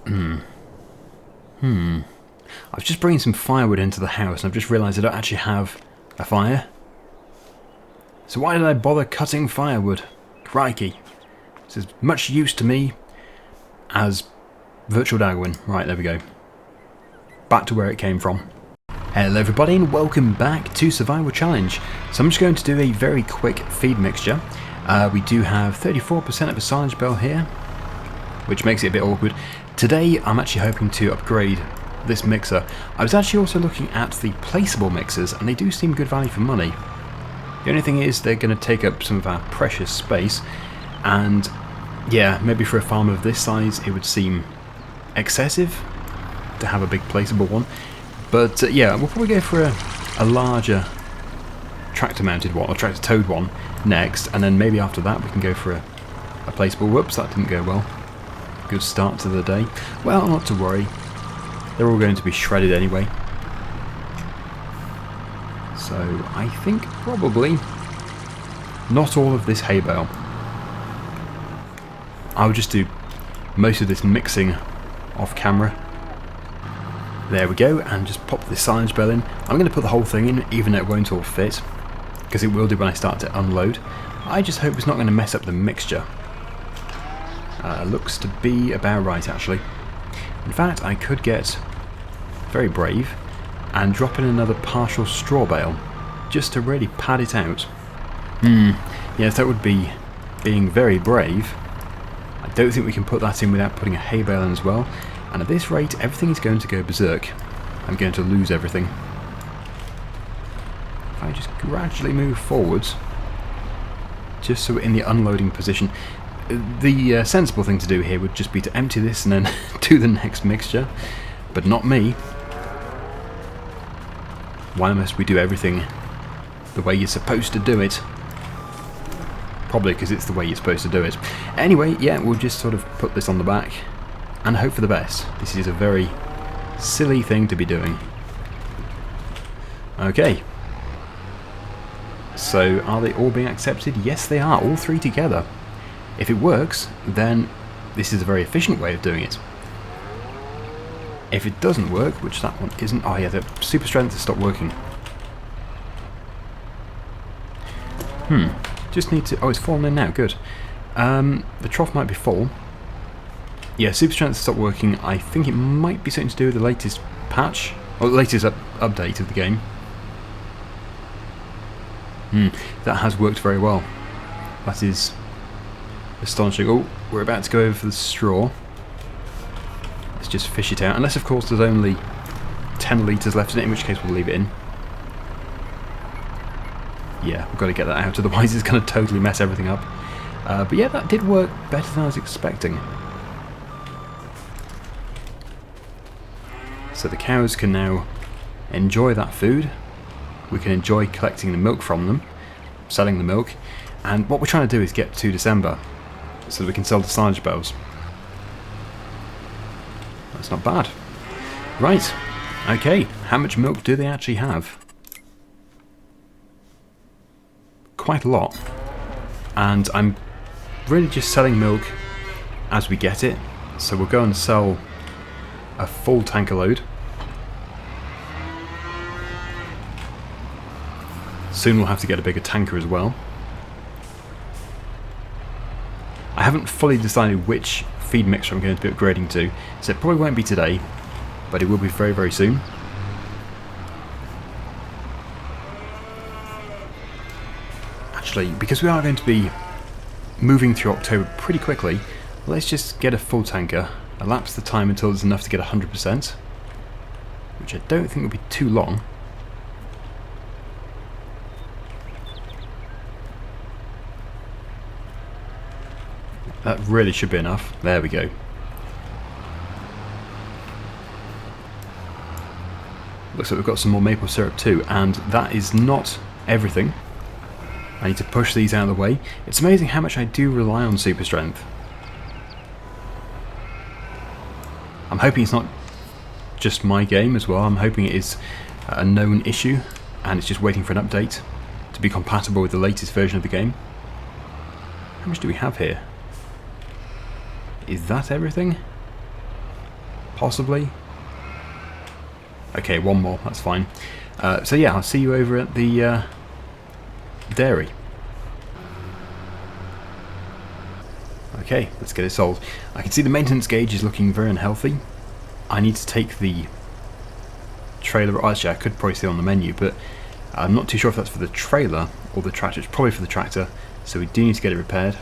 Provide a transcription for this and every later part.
I was just bringing some firewood into the house and I've just realised I don't actually have a fire. So why did I bother cutting firewood? Crikey. It's as much use to me as virtual Daggerwin. Right, there we go. Back to where it came from. Hello everybody and welcome back to Survival Challenge. So I'm just going to do a very quick feed mixture. We do have 34% of a silage bale here, which makes it a bit awkward. Today I'm actually hoping to upgrade this mixer. I was actually also looking at the placeable mixers and they do seem good value for money. The only thing is they're going to take up some of our precious space, and yeah, maybe for a farm of this size it would seem excessive to have a big placeable one. But yeah, we'll probably go for a larger tractor mounted one, or tractor towed one next, and then maybe after that we can go for a placeable. Whoops, that didn't go well. Good start to the day. Well, not to worry, they're all going to be shredded anyway. So I think probably not all of this hay bale. I'll just do most of this mixing off camera. There we go, and just pop this silage bale in. I'm going to put the whole thing in, even though it won't all fit, because it will do when I start to unload. I just hope it's not going to mess up the mixture. Looks to be about right, actually. In fact, I could get very brave and drop in another partial straw bale, just to really pad it out. Yes, that would be being very brave. I don't think we can put that in without putting a hay bale in as well. And at this rate, everything is going to go berserk. I'm going to lose everything. If I just gradually move forwards, just so we're in the unloading position. The sensible thing to do here would just be to empty this and then do the next mixture. But not me. Why must we do everything the way you're supposed to do it? Probably because it's the way you're supposed to do it. Anyway, yeah, we'll just sort of put this on the back and hope for the best. This is a very silly thing to be doing. Okay. So, are they all being accepted? Yes, they are, all three together. If it works, then this is a very efficient way of doing it. If it doesn't work, which that one isn't... Oh yeah, the super strength has stopped working. Just need to... Oh, it's fallen in now, good. The trough might be full. Yeah, super strength has stopped working. I think it might be something to do with the latest patch, or the latest update of the game. That has worked very well. That is astonishing. Oh, we're about to go over for the straw. Let's just fish it out. Unless, of course, there's only 10 litres left in it, in which case we'll leave it in. Yeah, we've got to get that out, otherwise it's going to totally mess everything up. But yeah, that did work better than I was expecting. So the cows can now enjoy that food. We can enjoy collecting the milk from them, selling the milk, and what we're trying to do is get to December so that we can sell the silage bales. That's not bad. Right, okay, how much milk do they actually have? Quite a lot. And I'm really just selling milk as we get it, so we'll go and sell a full tanker load. Soon we'll have to get a bigger tanker as well. I haven't fully decided which feed mixture I'm going to be upgrading to, so it probably won't be today, but it will be very, very soon. Actually, because we are going to be moving through October pretty quickly, let's just get a full tanker, elapse the time until there's enough to get 100%, which I don't think will be too long. That really should be enough. There we go. Looks like we've got some more maple syrup too, and that is not everything. I need to push these out of the way. It's amazing how much I do rely on super strength. I'm hoping it's not just my game as well. I'm hoping it is a known issue and it's just waiting for an update to be compatible with the latest version of the game. How much do we have here? Is that everything? Possibly. Okay, one more, that's fine. So yeah, I'll see you over at the dairy. Okay, let's get it sold. I can see the maintenance gauge is looking very unhealthy. I need to take the trailer. Actually, I could probably see it on the menu, but I'm not too sure if that's for the trailer or the tractor. It's probably for the tractor, so we do need to get it repaired.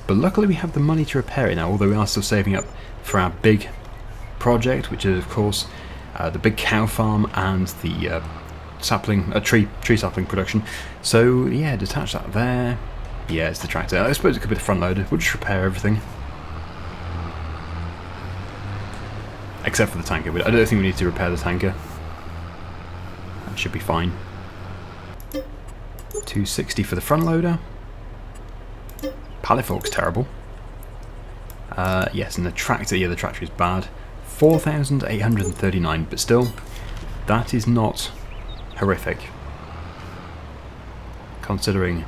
But luckily we have the money to repair it now, although we are still saving up for our big project, which is of course the big cow farm and the tree sapling production. So yeah, detach that there. Yeah, it's the tractor. I suppose it could be the front loader. We'll just repair everything. Except for the tanker. I don't think we need to repair the tanker. That should be fine. 260 for the front loader. Pallet fork's terrible. Yes, and the tractor, yeah, the tractor is bad. 4,839, but still, that is not horrific. Considering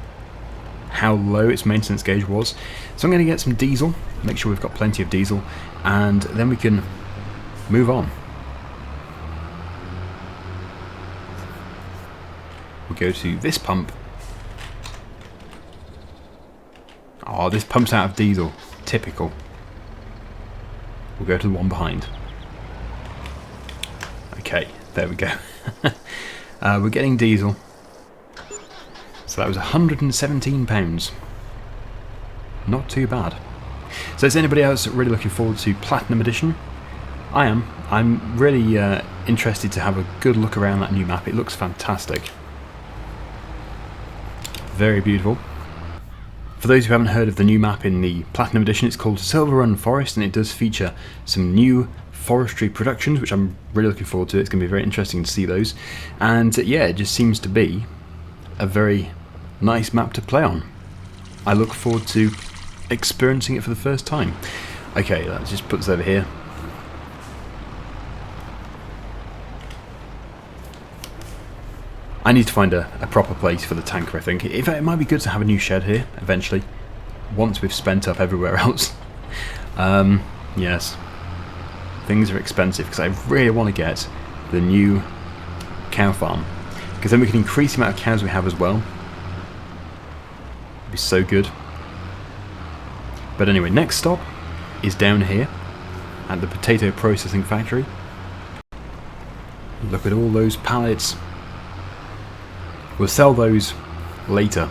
how low its maintenance gauge was. So I'm going to get some diesel, make sure we've got plenty of diesel, and then we can move on. We'll go to this pump. Oh, this pumps out of diesel. Typical. We'll go to the one behind. Okay, there we go. We're getting diesel. So that was £117. Not too bad. So is anybody else really looking forward to Platinum Edition? I am. I'm really interested to have a good look around that new map. It looks fantastic. Very beautiful. For those who haven't heard of the new map in the Platinum Edition, it's called Silver Run Forest, and it does feature some new forestry productions, which I'm really looking forward to. It's going to be very interesting to see those. And yeah, it just seems to be a very nice map to play on. I look forward to experiencing it for the first time. Okay, let's just put this over here. I need to find a proper place for the tanker, I think. In fact, it might be good to have a new shed here, eventually, once we've spent up everywhere else. Yes. Things are expensive, because I really want to get the new cow farm. Because then we can increase the amount of cows we have as well. It'd be so good. But anyway, next stop is down here, at the potato processing factory. Look at all those pallets. We'll sell those later.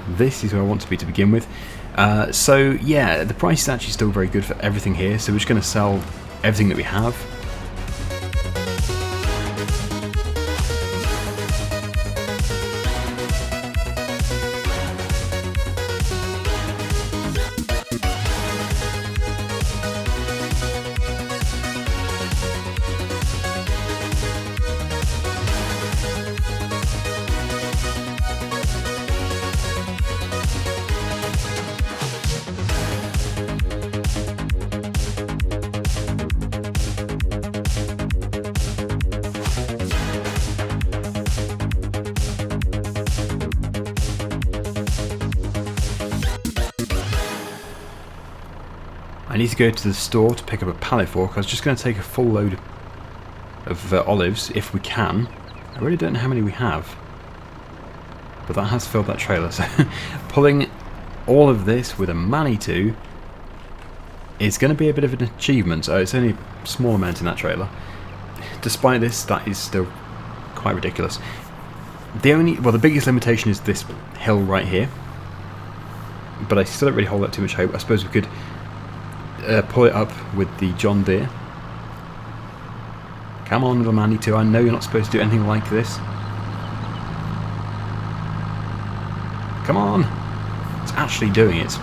This is where I want to be to begin with. So yeah, the price is actually still very good for everything here, so we're just going to sell everything that we have. I need to go to the store to pick up a pallet fork. I was just going to take a full load of olives, if we can. I really don't know how many we have, but that has filled that trailer, so pulling all of this with a Manitou is going to be a bit of an achievement. It's only a small amount in that trailer. Despite this, that is still quite ridiculous. The biggest limitation is this hill right here, but I still don't really hold out too much hope. I suppose we could pull it up with the John Deere. Come on, little Manitou, I know you're not supposed to do anything like this. Come on! It's actually doing it.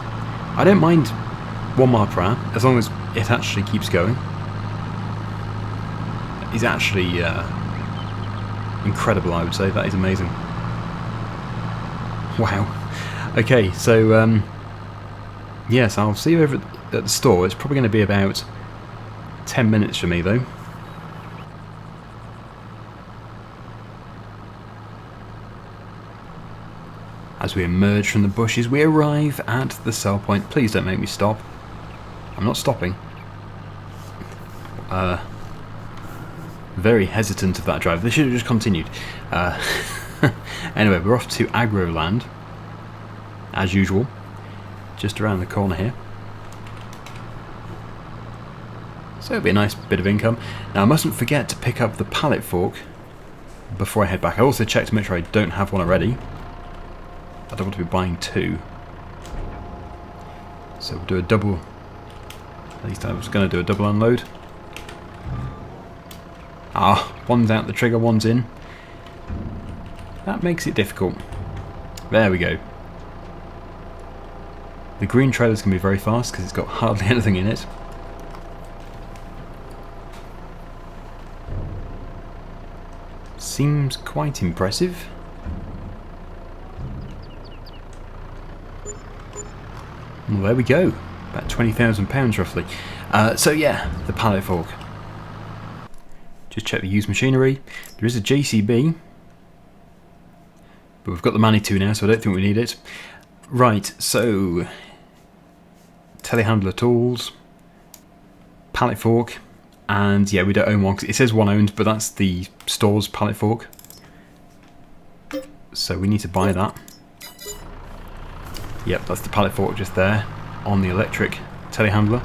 I don't mind 1 mile per hour, as long as it actually keeps going. It's actually incredible, I would say. That is amazing. Wow. Okay, so yes, I'll see you over at the store. It's probably going to be about 10 minutes for me, though. As we emerge from the bushes, we arrive at the sell point. Please don't make me stop. I'm not stopping. Very hesitant of that drive. They should have just continued. Anyway, we're off to Agro Land, as usual, just around the corner here. So it'll be a nice bit of income. Now I mustn't forget to pick up the pallet fork before I head back. I also check to make sure I don't have one already. I don't want to be buying two. So we'll do a double. At least I was going to do a double unload. Ah, one's out the trigger, one's in. That makes it difficult. There we go. The green trailer's going to be very fast because it's got hardly anything in it. Seems quite impressive. Well, there we go. About £20,000 roughly. So yeah, the pallet fork. Just check the used machinery. There is a JCB, but we've got the Manitou now, so I don't think we need it. Right, so telehandler tools, pallet fork, and yeah, we don't own one. It says one owned, but that's the store's pallet fork. So we need to buy that. Yep, that's the pallet fork just there on the electric telehandler.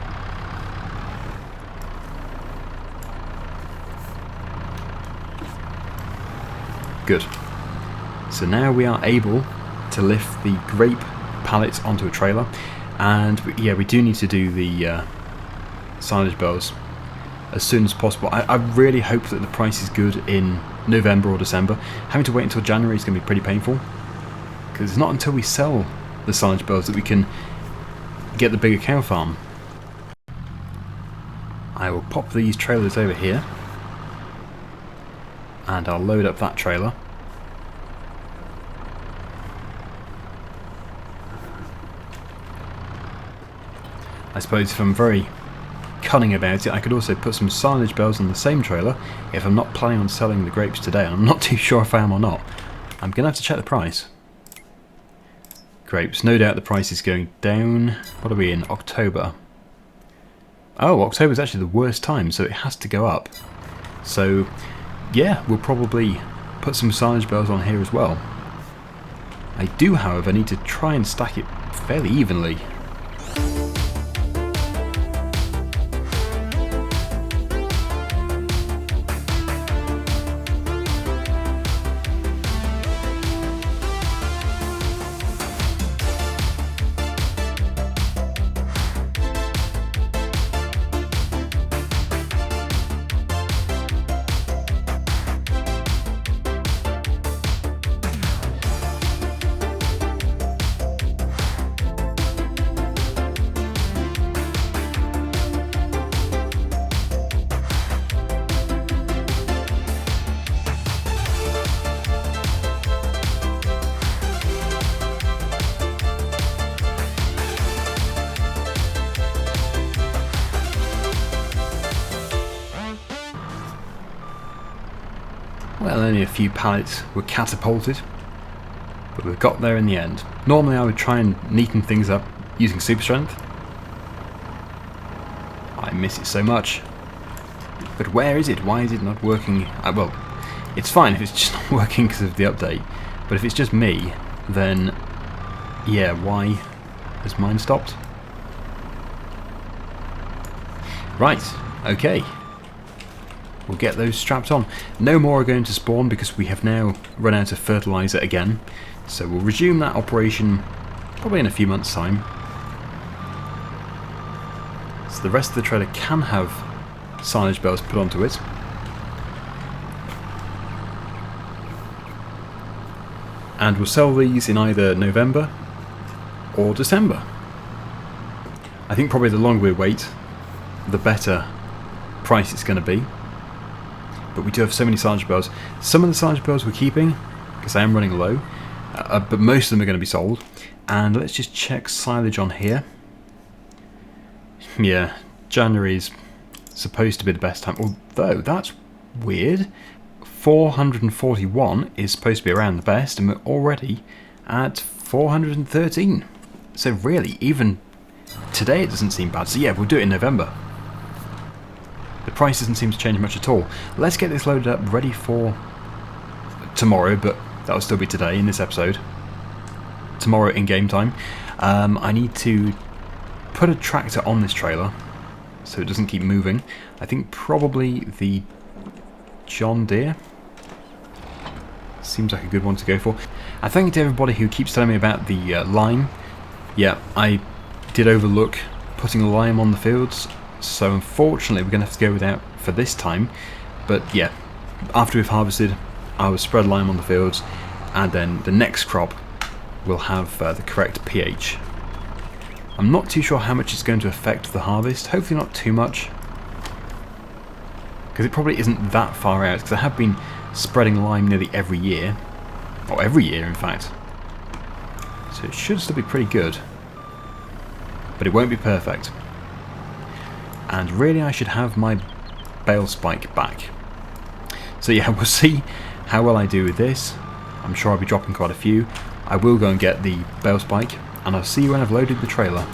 Good. So now we are able to lift the grape pallets onto a trailer, and yeah, we do need to do the silage bales as soon as possible. I really hope that the price is good in November or December. Having to wait until January is going to be pretty painful, because it's not until we sell the silage bales that we can get the bigger cow farm. I will pop these trailers over here, and I'll load up that trailer. I suppose if I'm very cunning about it, I could also put some silage bales on the same trailer if I'm not planning on selling the grapes today. I'm not too sure if I am or not. I'm going to have to check the price. Grapes, no doubt the price is going down. What are we in? October. Oh, October is actually the worst time, so it has to go up. So yeah, we'll probably put some silage bales on here as well. I do, however, need to try and stack it fairly evenly. Well, only a few pallets were catapulted, but we've got there in the end. Normally I would try and neaten things up using super strength. I miss it so much. But where is it? Why is it not working? Well, it's fine if it's just not working because of the update, but if it's just me, then yeah, why has mine stopped? Right, okay. We'll get those strapped on. No more are going to spawn because we have now run out of fertilizer again. So we'll resume that operation probably in a few months' time. So the rest of the trailer can have silage bales put onto it. And we'll sell these in either November or December. I think probably the longer we wait, the better price it's going to be. But we do have so many silage bales. Some of the silage bales we're keeping, because I am running low, but most of them are going to be sold. And let's just check silage on here. Yeah, January is supposed to be the best time, although that's weird. 441 is supposed to be around the best, and we're already at 413. So really, even today it doesn't seem bad. So yeah, we'll do it in November. The price doesn't seem to change much at all. Let's get this loaded up, ready for tomorrow, but that'll still be today in this episode. Tomorrow in game time. I need to put a tractor on this trailer so it doesn't keep moving. I think probably the John Deere seems like a good one to go for. And thank you to everybody who keeps telling me about the lime. Yeah, I did overlook putting a lime on the fields, so unfortunately we're going to have to go without for this time. But yeah, after we've harvested, I will spread lime on the fields, and then the next crop will have the correct pH. I'm not too sure how much it's going to affect the harvest, hopefully not too much, because it probably isn't that far out, because I have been spreading lime nearly every year, or every year in fact, so it should still be pretty good, but it won't be perfect. And really I should have my bale spike back. So yeah, we'll see how well I do with this. I'm sure I'll be dropping quite a few. I will go and get the bale spike, and I'll see you when I've loaded the trailer.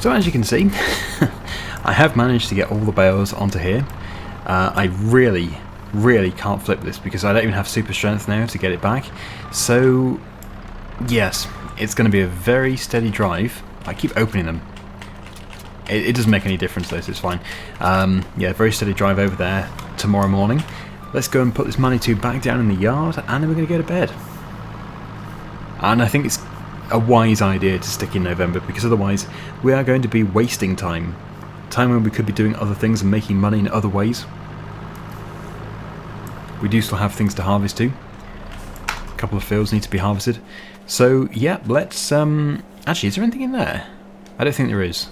So as you can see, I have managed to get all the bales onto here. I really can't flip this because I don't even have super strength now to get it back. So yes, it's going to be a very steady drive. I keep opening them. It doesn't make any difference though, so it's fine. Yeah, very steady drive over there tomorrow morning. Let's go and put this Manitou back down in the yard, and then we're going to go to bed. And I think it's a wise idea to stick in November, because otherwise we are going to be wasting time when we could be doing other things and making money in other ways. We do still have things to harvest too. A couple of fields need to be harvested. So yeah, let's actually, is there anything in there? I don't think there is.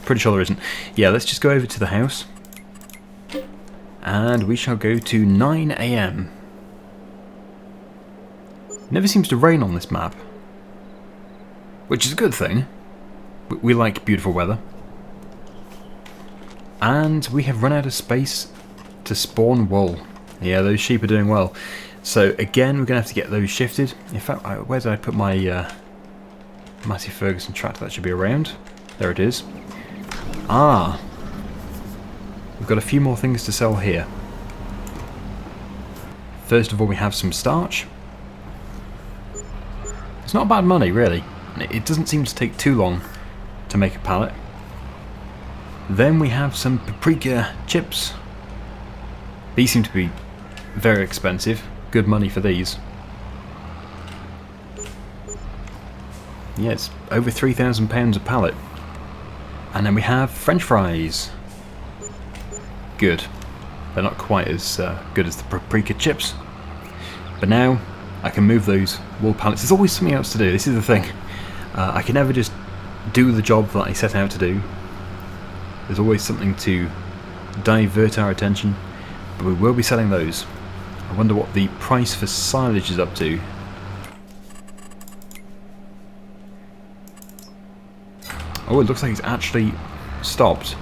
Pretty sure there isn't. Yeah, let's just go over to the house and we shall go to 9 AM. Never seems to rain on this map, which is a good thing. We like beautiful weather. And we have run out of space to spawn wool. Yeah, those sheep are doing well. So again, we're going to have to get those shifted. In fact, where did I put my Massey Ferguson tractor? That should be around. There it is. Ah, we've got a few more things to sell here. First of all, we have some starch. It's not bad money, really. It doesn't seem to take too long to make a pallet. Then we have some paprika chips. These seem to be very expensive. Good money for these. Yeah, it's over £3,000 a pallet. And then we have French fries. Good. They're not quite as good as the paprika chips. But now I can move those wool pallets. There's always something else to do. This is the thing. I can never just do the job that I set out to do. There's always something to divert our attention. But we will be selling those. I wonder what the price for silage is up to. Oh, it looks like it's actually stopped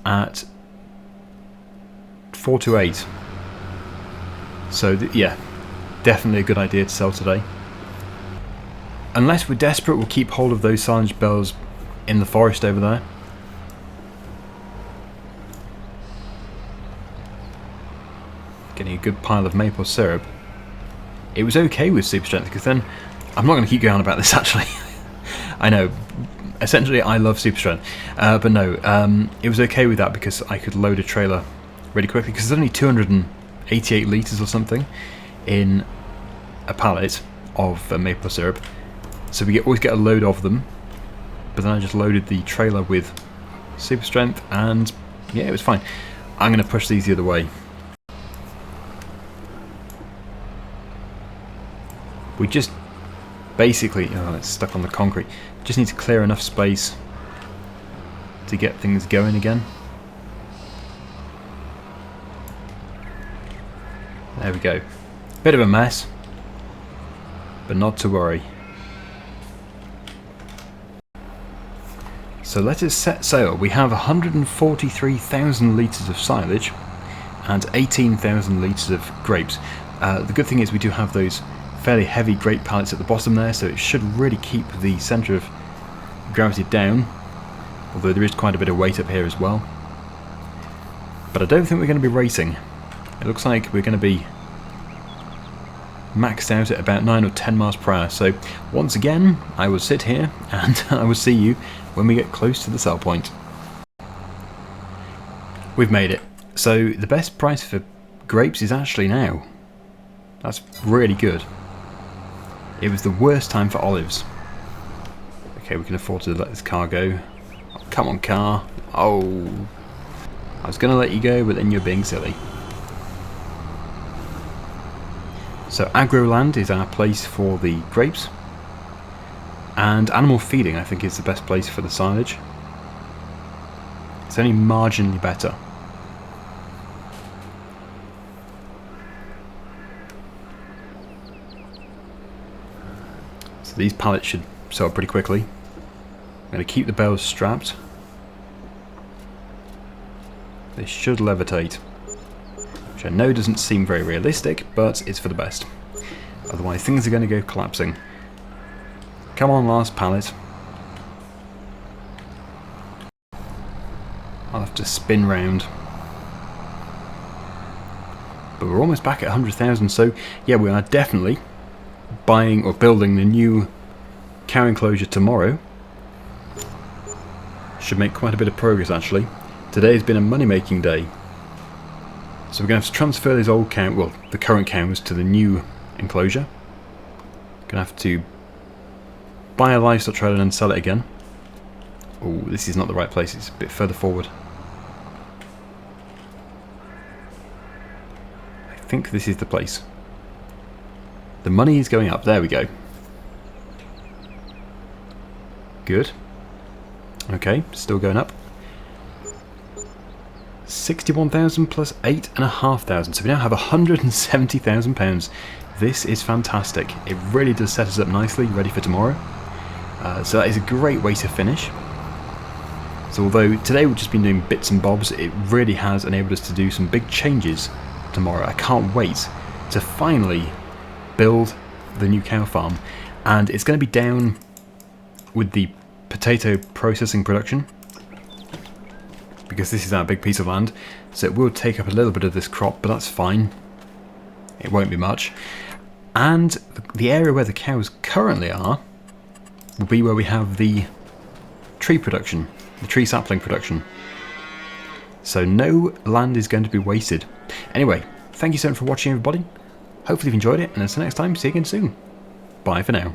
at 428. So yeah, definitely a good idea to sell today. Unless we're desperate, we'll keep hold of those silage bales in the forest over there. Getting a good pile of maple syrup. it was okay with super strength, because then, I'm not going to keep going on about this actually. I know, essentially I love super strength, but no, it was okay with that because I could load a trailer really quickly, because there's only 288 litres or something in a pallet of maple syrup, so we always get a load of them. But then I just loaded the trailer with super strength, and yeah, it was fine. I'm going to push these the other way. We just basically, oh, it's stuck on the concrete. Just need to clear enough space to get things going again. There we go. Bit of a mess, but not to worry. So let us set sail. We have 143,000 litres of silage and 18,000 litres of grapes. The good thing is we do have those fairly heavy grape pallets at the bottom there, so it should really keep the centre of gravity down, although there is quite a bit of weight up here as well. But I don't think we're going to be racing. It looks like we're going to be maxed out at about 9 or 10 miles per hour. So once again, I will sit here and I will see you when we get close to the sell point. We've made it. So the best price for grapes is actually now. That's really good. It was the worst time for olives. Okay, we can afford to let this car go. Oh, come on, car. Oh, I was going to let you go, but then you're being silly. So Agroland is our place for the grapes, and animal feeding I think is the best place for the silage. It's only marginally better. So these pallets should sell pretty quickly. I'm going to keep the bales strapped. They should levitate, which I know doesn't seem very realistic, but it's for the best. Otherwise things are going to go collapsing. Come on, last pallet. I'll have to spin round. But we're almost back at 100,000, so yeah, we are definitely buying or building the new cow enclosure tomorrow. Should make quite a bit of progress actually. Today has been a money-making day. So we're going to have to transfer these old cows, well, the current cows, to the new enclosure. Going to have to buy a livestock trailer and sell it again. Oh, this is not the right place, it's a bit further forward. I think this is the place. The money is going up, there we go. Good. Okay, still going up. 61,000 plus 8,500, so we now have £170,000. This is fantastic. It really does set us up nicely, ready for tomorrow. So that is a great way to finish. So although today we've just been doing bits and bobs, it really has enabled us to do some big changes tomorrow. I can't wait to finally build the new cow farm, and it's going to be down with the potato processing production, because this is our big piece of land, so it will take up a little bit of this crop, but that's fine. It won't be much. And the area where the cows currently are will be where we have the tree production, the tree sapling production. So no land is going to be wasted. Anyway, thank you so much for watching, everybody. Hopefully you've enjoyed it, and until next time, see you again soon. Bye for now.